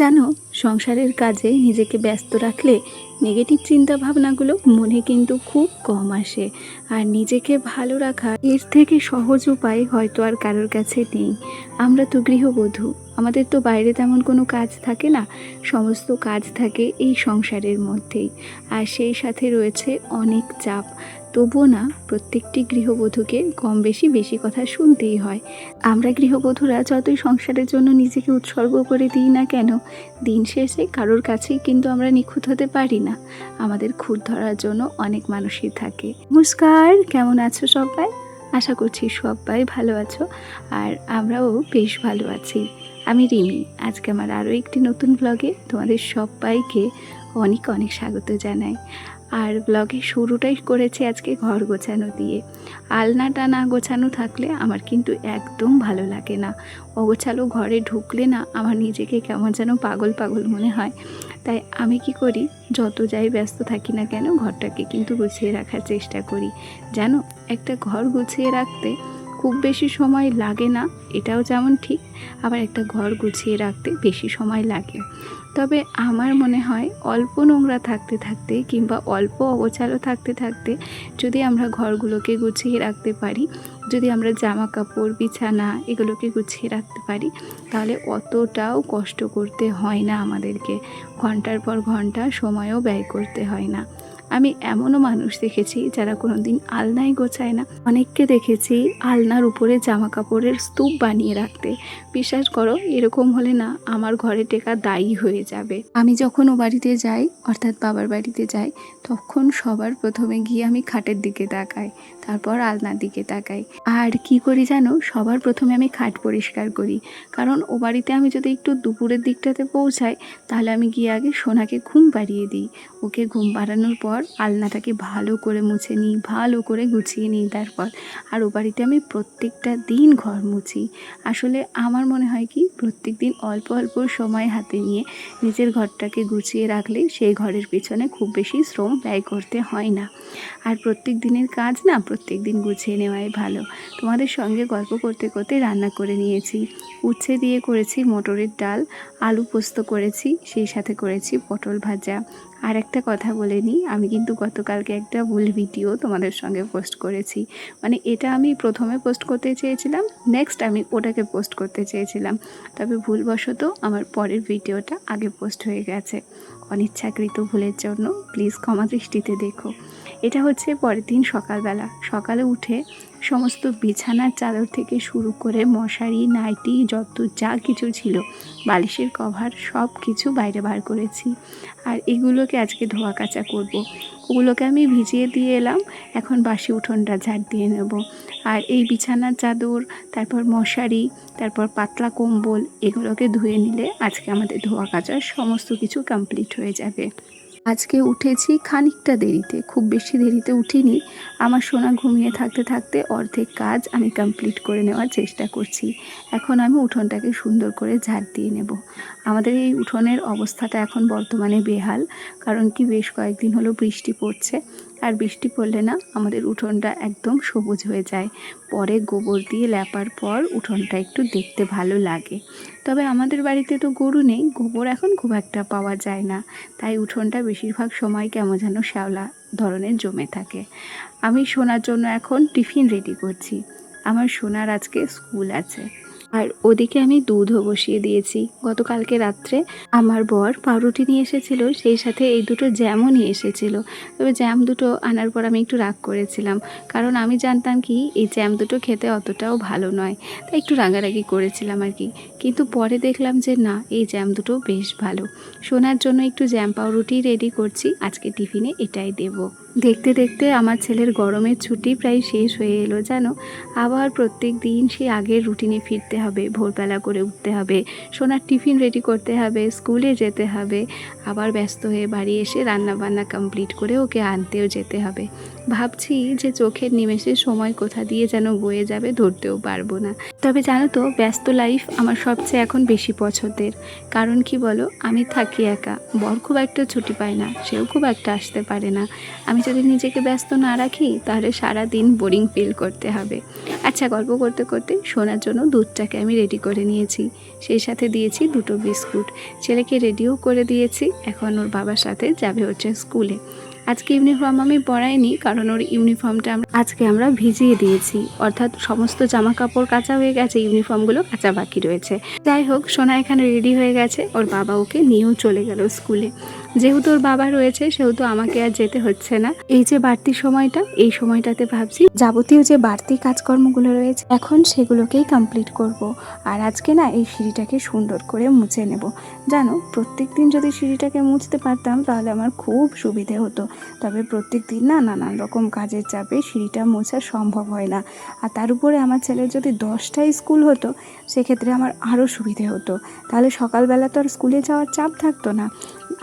জানো, সংসারের কাজে নিজেকে ব্যস্ত রাখলে নেগেটিভ চিন্তা ভাবনাগুলো মনে কিন্তু খুব কম আসে। আর নিজেকে ভালো রাখার এর থেকে সহজ উপায় হয়তো আর কারোর কাছে নেই। আমরা তো গৃহবধূ, আমাদের তো বাইরে তেমন কোনো কাজ থাকে না, সমস্ত কাজ থাকে এই সংসারের মধ্যেই। আর সেই সাথে রয়েছে অনেক চাপ। তবুও না, প্রত্যেকটি গৃহবধূকে কম বেশি বেশি কথা শুনতেই হয়। আমরা গৃহবধূরা যতই সংসারের জন্য নিজেকে উৎসর্গ করে দিই না কেন, দিন শেষে কারোর কাছেই কিন্তু আমরা নিখুঁত হতে পারি না। আমাদের খুঁত ধরার জন্য অনেক মানুষই থাকে। নমস্কার, কেমন আছো সবাই? আশা করছি সবাই ভালো আছো, আর আমরাও বেশ ভালো আছি। আমি রিমি। আজকে আমার আরও একটি নতুন ব্লগে তোমাদের সবাইকে অনেক অনেক স্বাগত জানাই। আর ব্লগের শুরুটাই করেছি আজকে ঘর গোছানো দিয়ে। আলনাটা না গোছানো থাকলে আমার কিন্তু একদম ভালো লাগে না। অগোছালো ঘরে ঢুকলে না আমার নিজেকে কেমন যেন পাগল পাগল মনে হয়। তাই আমি কি করি, যত যাই ব্যস্ত থাকি না কেন ঘরটাকে কিন্তু গুছিয়ে রাখার চেষ্টা করি। জানো, একটা ঘর গুছিয়ে রাখতে খুব বেশি সময় লাগে না, এটাও যেমন ঠিক, আবার একটা ঘর গুছিয়ে রাখতে বেশি সময় লাগে। তবে আমার মনে হয় অল্প নোংরা থাকতে থাকতে কিংবা অল্প অগোছালো থাকতে থাকতে যদি আমরা ঘরগুলোকে গুছিয়ে রাখতে পারি, যদি আমরা জামা কাপড় বিছানা এগুলোকে গুছিয়ে রাখতে পারি, তাহলে অতটাও কষ্ট করতে হয় না আমাদেরকে। ঘন্টার পর ঘন্টা সময়ও ব্যয় করতে হয় না। আমি এমনও মানুষ দেখেছি যারা কোনো দিন আলনায় গোছায় না। অনেককে দেখেছি আলনার উপরে জামা কাপড়ের স্তূপ বানিয়ে রাখতে। বিশ্বাস করো, এরকম হলে না আমার ঘরে টেকা দায়ী হয়ে যাবে। আমি যখন ও বাড়িতে যাই, অর্থাৎ বাবার বাড়িতে যাই, তখন সবার প্রথমে গিয়ে আমি খাটের দিকে তাকাই, তারপর আলনার দিকে তাকাই। আর কি করি জানো, সবার প্রথমে আমি খাট পরিষ্কার করি। কারণ ও বাড়িতে আমি যদি একটু দুপুরের দিকটাতে পৌঁছাই, তাহলে আমি গিয়ে আগে সোনাকে ঘুম পাড়িয়ে দিই। ওকে ঘুম পাড়ানোর পর আলনাটাকে ভালো করে মুছে নিই, ভালো করে গুছিয়ে নিই তারপর। আর ও বাড়িতে আমি প্রত্যেকটা দিন ঘর মুছি। আসলে আমার মনে হয় কি, প্রত্যেক দিন অল্প অল্প সময় হাতে নিয়ে নিজের ঘরটাকে গুছিয়ে রাখলে সেই ঘরের পিছনে খুব বেশি শ্রম ব্যয় করতে হয় না। আর প্রত্যেক দিনের কাজ না প্রত্যেক দিন গুছিয়ে নেওয়াই ভালো। তোমাদের সঙ্গে গল্প করতে করতে রান্না করে নিয়েছি। উচ্ছে দিয়ে করেছি মটরের ডাল, আলু পোস্ত করেছি, সেই সাথে করেছি পটল ভাজা। আর একটা কথা বলে নিই, আমি কিন্তু গতকালকে একটা ভুল ভিডিও তোমাদের সঙ্গে পোস্ট করেছি। মানে এটা আমি প্রথমে পোস্ট করতে চেয়েছিলাম, নেক্সট আমি ওটাকে পোস্ট করতে চেয়েছিলাম, তবে ভুলবশত আমার পরের ভিডিওটা আগে পোস্ট হয়ে গেছে। অনিচ্ছাকৃত ভুলের জন্য প্লিজ ক্ষমা দৃষ্টিতে দেখো। এটা হচ্ছে পরের দিন সকালবেলা। সকালে উঠে সমস্ত বিছানার চাদর থেকে শুরু করে মশারি, নাইটি, যত যা কিছু ছিল, বালিশের কভার, সব কিছু বাইরে বার করেছি। আর এগুলোকে আজকে ধোয়া কাচা করব। ওগুলোকে আমি ভিজিয়ে দিয়ে এলাম, এখন বাসি উঠোনটা ঝাড় দিয়ে নেব। আর এই বিছানার চাদর, তারপর মশারি, তারপর পাতলা কম্বল, এগুলোকে ধুয়ে নিলে আজকে আমাদের ধোয়া কাচার সমস্ত কিছু কমপ্লিট হয়ে যাবে। আজকে উঠেছি খানিকটা দেরিতে, খুব বেশি দেরিতে উঠিনি। আমার সোনা ঘুমিয়ে থাকতে থাকতে অর্ধেক কাজ আমি কমপ্লিট করে নেওয়ার চেষ্টা করছি। এখন আমি উঠোনটাকে সুন্দর করে ঝাড় দিয়ে নেব। আমাদের এই উঠোনের অবস্থাটা এখন বর্তমানে বেহাল, কারণ কি বেশ কয়েকদিন হলো বৃষ্টি পড়ছে। আর বৃষ্টি পড়লে না আমাদের উঠোনটা একদম সবুজ হয়ে যায়। পরে গোবর দিয়ে লেপার পর উঠোনটা একটু দেখতে ভালো লাগে। তবে আমাদের বাড়িতে তো গরু নেই, গোবর এখন খুব একটা পাওয়া যায় না, তাই উঠোনটা বেশিরভাগ সময় কেমন যেন শ্যাওলা ধরনের জমে থাকে। আমি সোনার জন্য এখন টিফিন রেডি করছি। আমার সোনার আজকে স্কুল আছে, আর ওদিকে আমি দুধও বসিয়ে দিয়েছি। গতকালকে রাত্রে আমার বর পাউরুটি নিয়ে এসেছিলো, সেই সাথে এই দুটো জ্যামও নিয়ে এসেছিলো। তবে জ্যাম দুটো আনার পর আমি একটু রাগ করেছিলাম, কারণ আমি জানতাম কি এই জ্যাম দুটো খেতে অতটাও ভালো নয়, তাই একটু রাগারাগি করেছিলাম আর কি। কিন্তু পরে দেখলাম যে না, এই জ্যাম দুটো বেশ ভালো। সোনার জন্য একটু জ্যাম পাউরুটি রেডি করছি, আজকে টিফিনে এটাই দেব। দেখতে দেখতে আমার ছেলের গরমের ছুটি প্রায় শেষ হয়ে এলো জানো। আবার প্রত্যেক দিন সেই আগের রুটিনে ফিরতে হবে, ভোরবেলা করে উঠতে হবে, সোনার টিফিন রেডি করতে হবে, স্কুলে যেতে হবে, আবার ব্যস্ত হয়ে বাড়ি এসে রান্না বান্না কমপ্লিট করে ওকে আনতেও যেতে হবে। ভাবছি যে চোখের নিমেষে সময় কোথা দিয়ে যেন বয়ে যাবে, ধরতেও পারবো না। তবে জানো তো, ব্যস্ত লাইফ আমার সবচেয়ে এখন বেশি পছন্দের। কারণ কি বলো, আমি থাকি একা, বর খুব একটা ছুটি পায় না, সেও খুব একটা আসতে পারে না। আমি যদি নিজেকে ব্যস্ত না রাখি তাহলে সারা দিন বোরিং ফিল করতে হবে। আচ্ছা, গল্প করতে করতে সোনার জন্য দুধটাকে আমি রেডি করে নিয়েছি, সেই সাথে দিয়েছি 2টো বিস্কুট। ছেলেকে রেডিও করে দিয়েছি, এখন ওর বাবার সাথে যাবে হচ্ছে স্কুলে। আজকে ইউনিফর্ম আমি পরাইনি, কারণ ওর ইউনিফর্মটা আজকে আমরা ভিজিয়ে দিয়েছি, অর্থাৎ সমস্ত জামা কাপড় কাচা হয়ে গেছে, ইউনিফর্মগুলো কাচা বাকি রয়েছে। যাই হোক, সোনা এখানে রেডি হয়ে গেছে, ওর বাবা ওকে নিয়েও চলে গেল স্কুলে। যেহেতু ওর বাবা রয়েছে সেহেতু আমাকে আর যেতে হচ্ছে না। এই যে বাড়তি সময়টা, এই সময়টাতে ভাবছি যাবতীয় যে বাড়তি কাজকর্মগুলো রয়েছে এখন সেগুলোকেই কমপ্লিট করব। আর আজকে না এই সিঁড়িটাকে সুন্দর করে মুছে নেব। জানো, প্রত্যেক দিন যদি সিঁড়িটাকে মুছতে পারতাম তাহলে আমার খুব সুবিধে হতো। তবে প্রত্যেক দিন না নানান রকম কাজের চাপে সিঁড়িটা মোছা সম্ভব হয় না। আর তার উপরে আমার ছেলের যদি 10টায় স্কুল হতো সেক্ষেত্রে আমার আরও সুবিধে হতো। তাহলে সকালবেলা তো আর স্কুলে যাওয়ার চাপ থাকতো না,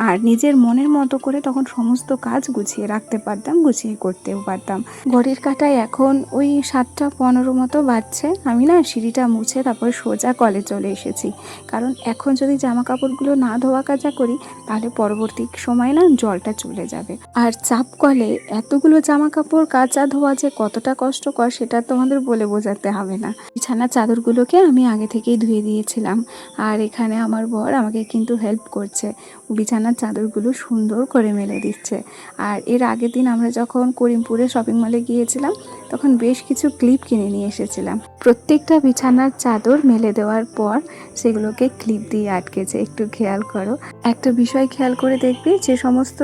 আর নিজের মনের মতো করে তখন সমস্ত কাজ গুছিয়ে রাখতে পারতাম, গুছিয়ে করতেও পারতাম। ঘড়ির কাঁটায় এখন ওই 7টা 15 মতো বাজছে। আমি না সিঁড়িটা মুছে তারপর সোজা কলে চলে এসেছি, কারণ এখন যদি জামা কাপড়গুলো না ধোয়া কাচা করি তাহলে পরবর্তী সময় না জলটা চলে যাবে। আর চাপ কলে এতগুলো জামা কাপড় কাচা ধোয়া যে কতটা কষ্টকর সেটা তোমাদের বলে বোঝাতে হবে না। বিছানার চাদরগুলোকে আমি আগে থেকেই ধুয়ে দিয়েছিলাম, আর এখানে আমার বর আমাকে কিন্তু হেল্প করছে, বিছানার চাদরগুলো সুন্দর করে মেলে দিচ্ছে। আর এর আগের দিন আমরা যখন করিমপুরে শপিং মলে গিয়েছিলাম তখন বেশ কিছু ক্লিপ কিনে নিয়ে এসেছিলাম। প্রত্যেকটা বিছানার চাদর মেলে দেওয়ার পর সেগুলোকে ক্লিপ দিয়ে আটকেছে। একটু খেয়াল করো, একটা বিষয় খেয়াল করে দেখবে, যে সমস্ত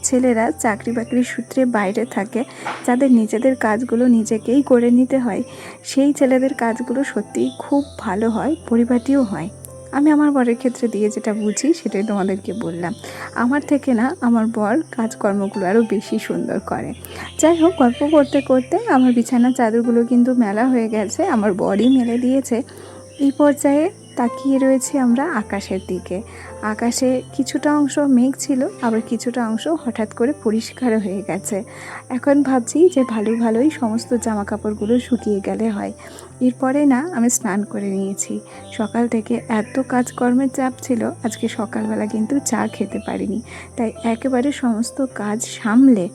ছেলেরা চাকরি বাকরির সূত্রে বাইরে থাকে, যাদের নিজেদের কাজগুলো নিজেকেই করে নিতে হয়, সেই ছেলেদের কাজগুলো সত্যিই খুব ভালো হয়, পরিপাটিও হয়। আমি আমার বরের ক্ষেত্রে দিয়ে যেটা বুঝি সেটাই তোমাদেরকে বললাম। আমার থেকে না আমার বর কাজকর্মগুলো আরও বেশি সুন্দর করে। যাই হোক, গল্প করতে করতে আমার বিছানার চাদরগুলো কিন্তু মেলা হয়ে গেছে, আমার বরই মেলে দিয়েছে। এই পর্যায়ে তাকিয়ে রয়েছি আমরা আকাশের দিকে। আকাশে কিছুটা অংশ মেঘ ছিল, আবার কিছুটা অংশ হঠাৎ করে পরিষ্কার হয়ে গেছে। এখন ভাবছি যে ভালোই সমস্ত জামা কাপড়গুলো শুকিয়ে গেলে হয়। এরপরে না আমি স্নান করে নিয়েছি। সকাল থেকে এত কাজকর্মের চাপ ছিল, আজকে সকালবেলা কিন্তু চা খেতে পারিনি, তাই একেবারে সমস্ত কাজ সামলে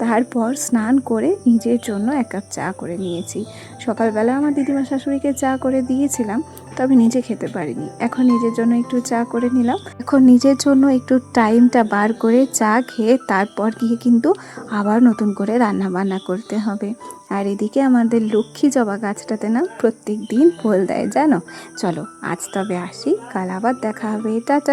তারপর স্নান করে নিজের জন্য 1 কাপ চা করে নিয়েছি। সকালবেলা আমার দিদিমা শাশুড়িকে চা করে দিয়েছিলাম, তবে নিজে খেতে পারিনি। এখন নিজের জন্য একটু চা করে নিলাম। এখন নিজের জন্য একটু টাইমটা বার করে চা খেয়ে তারপর গিয়ে কিন্তু আবার নতুন করে রান্না বান্না করতে হবে। আর এদিকে আমাদের লক্ষ্মী জবা গাছটাতে না প্রত্যেক দিন ফুল দেয়, জানো। চলো আজ তবে আসি, কাল আবার দেখা হবে। টাটা।